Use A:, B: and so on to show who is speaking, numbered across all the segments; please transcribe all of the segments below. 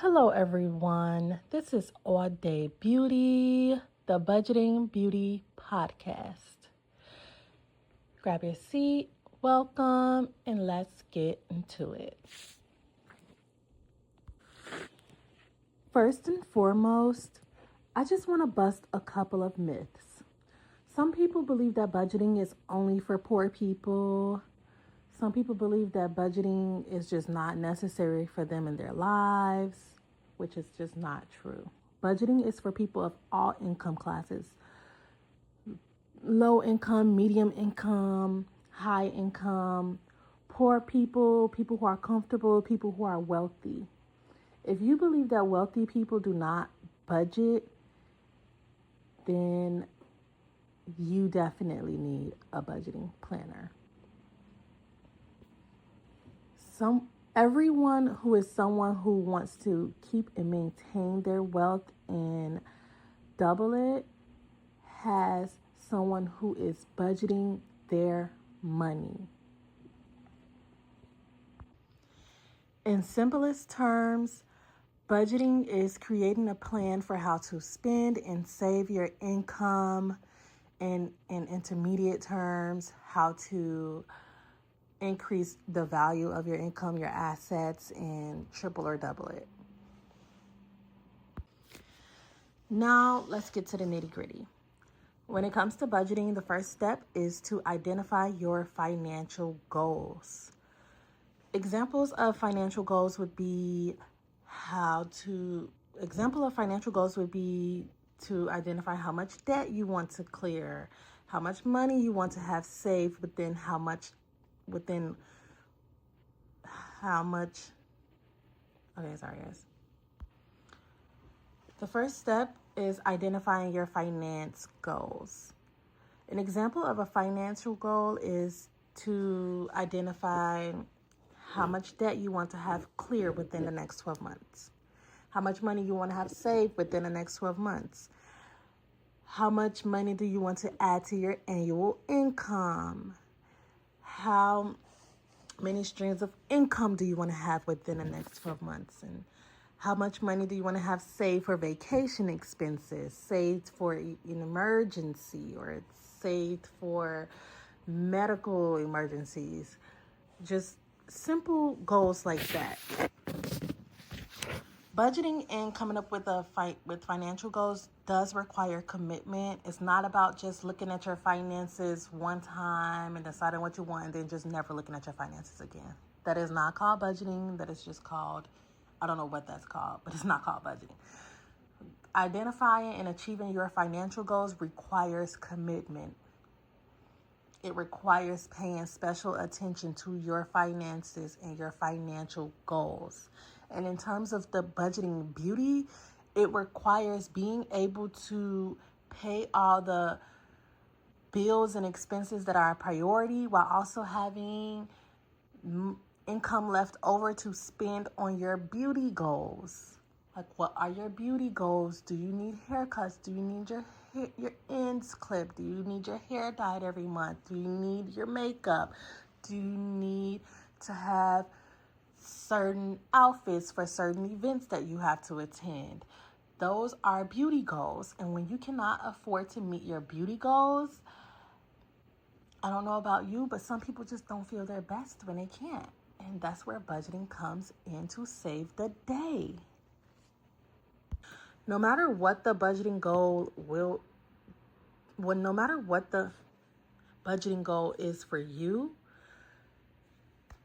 A: Hello, everyone. This is All Day Beauty, the Budgeting Beauty Podcast. Grab your seat, welcome, and let's get into it. First and foremost, I just want to bust a couple of myths. Some people believe that budgeting is only for poor people. Some people believe that budgeting is just not necessary for them in their lives, which is just not true. Budgeting is for people of all income classes: low income, medium income, high income, poor people, people who are comfortable, people who are wealthy. If you believe that wealthy people do not budget, then you definitely need a budgeting planner. Everyone who is someone who wants to keep and maintain their wealth and double it has someone who is budgeting their money. In simplest terms, budgeting is creating a plan for how to spend and save your income. In intermediate terms, how to increase the value of your income, your assets, and triple or double it. Now, let's get to the nitty-gritty. When it comes to budgeting, the first step is to identify your financial goals. Examples of financial goals would be to identify how much debt you want to clear, how much money you want to have saved, within how much. Okay, sorry guys. The first step is identifying your finance goals. An example of a financial goal is to identify how much debt you want to have clear within the next 12 months. How much money you want to have saved within the next 12 months. How much money do you want to add to your annual income? How many streams of income do you want to have within the next 12 months? And how much money do you want to have saved for vacation expenses, saved for an emergency, or saved for medical emergencies? Just simple goals like that. Budgeting and coming up with financial goals does require commitment. It's not about just looking at your finances one time and deciding what you want and then just never looking at your finances again. That is not called budgeting. That is just called, I don't know what that's called, but it's not called budgeting. Identifying and achieving your financial goals requires commitment. It requires paying special attention to your finances and your financial goals. And in terms of the budgeting beauty, it requires being able to pay all the bills and expenses that are a priority while also having income left over to spend on your beauty goals. Like, what are your beauty goals? Do you need haircuts? Do you need your ends clipped? Do you need your hair dyed every month? Do you need your makeup? Do you need to have certain outfits for certain events that you have to attend? Those are beauty goals. And when you cannot afford to meet your beauty goals, I don't know about you, but some people just don't feel their best when they can't. And that's where budgeting comes in to save the day. No matter what the budgeting goal is for you,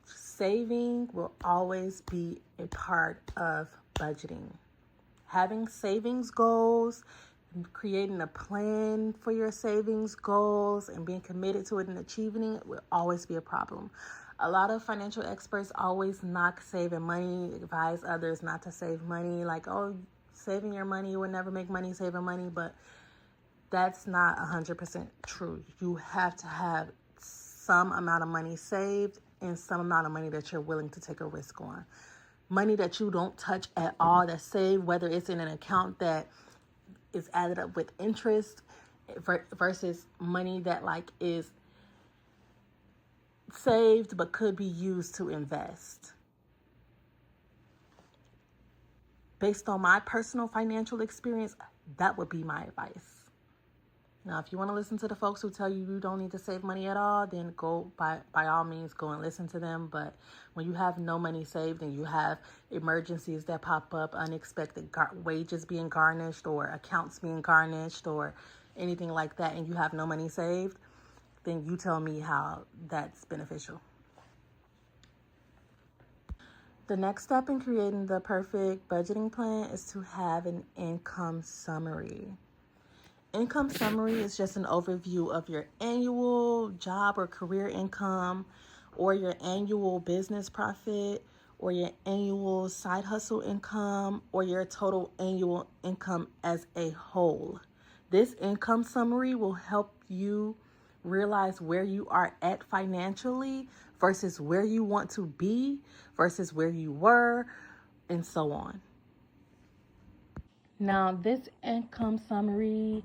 A: saving will always be a part of budgeting. Having savings goals, creating a plan for your savings goals, and being committed to it and achieving it will always be a problem. A lot of financial experts always knock saving money, advise others not to save money, like, oh, saving your money, you will never make money saving money, but that's not 100% true. You have to have some amount of money saved and some amount of money that you're willing to take a risk on. Money that you don't touch at all, that's saved, whether it's in an account that is added up with interest versus money that is saved, but could be used to invest. based on my personal financial experience, that would be my advice. Now, if you want to listen to the folks who tell you you don't need to save money at all, then go by all means, go and listen to them. But when you have no money saved and you have emergencies that pop up, unexpected wages being garnished or accounts being garnished or anything like that, and you have no money saved, then you tell me how that's beneficial. The next step in creating the perfect budgeting plan is to have an income summary. Income summary is just an overview of your annual job or career income, or your annual business profit, or your annual side hustle income, or your total annual income as a whole. This income summary will help you realize where you are at financially versus where you want to be versus where you were, and so on. Now, this income summary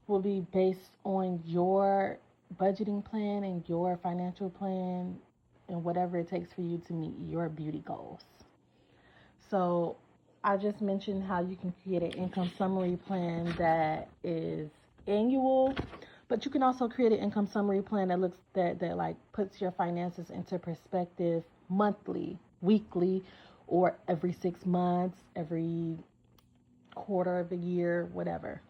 A: will be based on your budgeting plan and your financial plan and whatever it takes for you to meet your beauty goals. So I just mentioned how you can create an income summary plan that is annual, but you can also create an income summary plan that like puts your finances into perspective monthly, weekly, or every 6 months, every quarter of the year, whatever.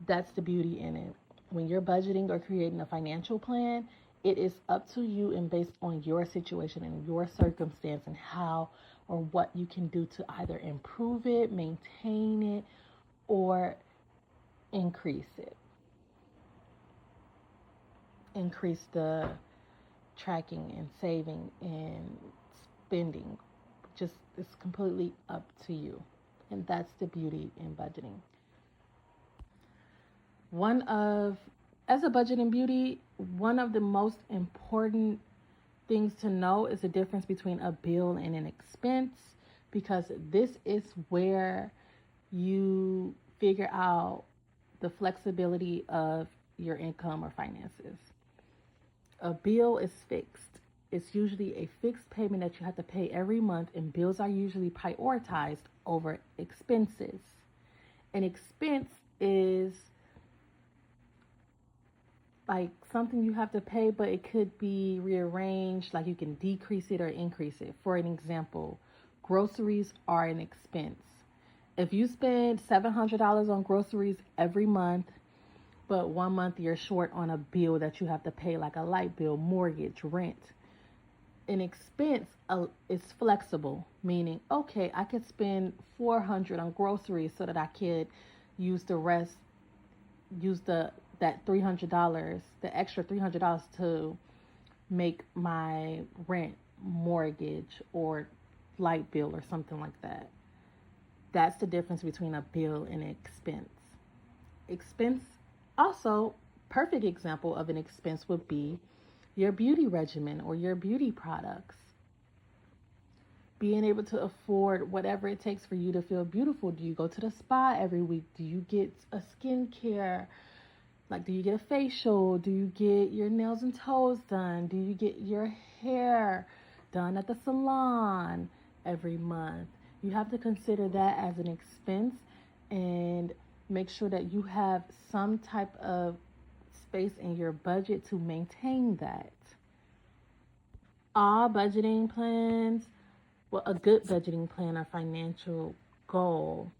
A: That's the beauty in it. When you're budgeting or creating a financial plan, it is up to you and based on your situation and your circumstance and how or what you can do to either improve it, maintain it, or increase it. Increase the tracking and saving and spending. Just it's completely up to you. And that's the beauty in budgeting. As a budget in beauty, one of the most important things to know is the difference between a bill and an expense, because this is where you figure out the flexibility of your income or finances. A bill is fixed. It's usually a fixed payment that you have to pay every month, and bills are usually prioritized over expenses. An expense is like something you have to pay, but it could be rearranged, like you can decrease it or increase it. For an example, groceries are an expense. If you spend $700 on groceries every month, but one month you're short on a bill that you have to pay, like a light bill, mortgage, rent, an expense is flexible, meaning, okay, I could spend $400 on groceries so that I could use that $300, the extra $300 to make my rent, mortgage, or light bill or something like that. That's the difference between a bill and an expense. Expense, also, perfect example of an expense would be your beauty regimen or your beauty products. Being able to afford whatever it takes for you to feel beautiful. Do you go to the spa every week? Do you get a skincare? Like, do you get a facial? Do you get your nails and toes done? Do you get your hair done at the salon every month? You have to consider that as an expense and make sure that you have some type of space in your budget to maintain that. All budgeting plans, well, a good budgeting plan or financial goal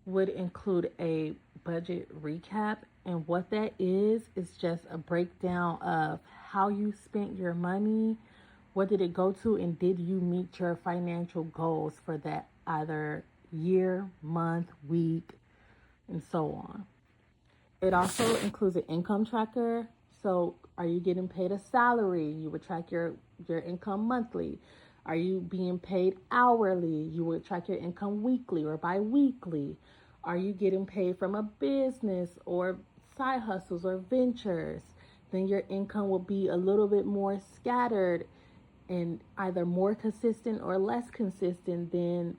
A: would include a budget recap. And what that is just a breakdown of how you spent your money, what did it go to, and did you meet your financial goals for that either year, month, week, and so on. It also includes an income tracker. So are you getting paid a salary? You would track your income monthly. Are you being paid hourly? You would track your income weekly or bi-weekly. Are you getting paid from a business or side hustles or ventures? Then your income will be a little bit more scattered and either more consistent or less consistent than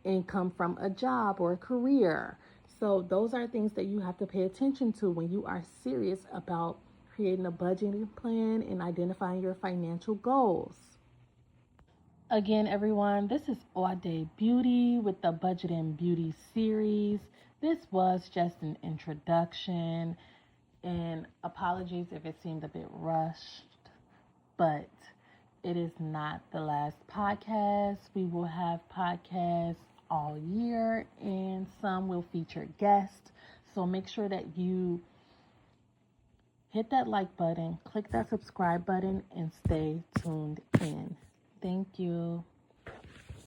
A: income from a job or a career. So those are things that you have to pay attention to when you are serious about creating a budgeting plan and identifying your financial goals. Again, everyone, this is All Day Beauty with the Budget and Beauty series. This was just an introduction, and apologies if it seemed a bit rushed, but it is not the last podcast. We will have podcasts all year, and some will feature guests. So make sure that you hit that like button, click that subscribe button, and stay tuned in. Thank you.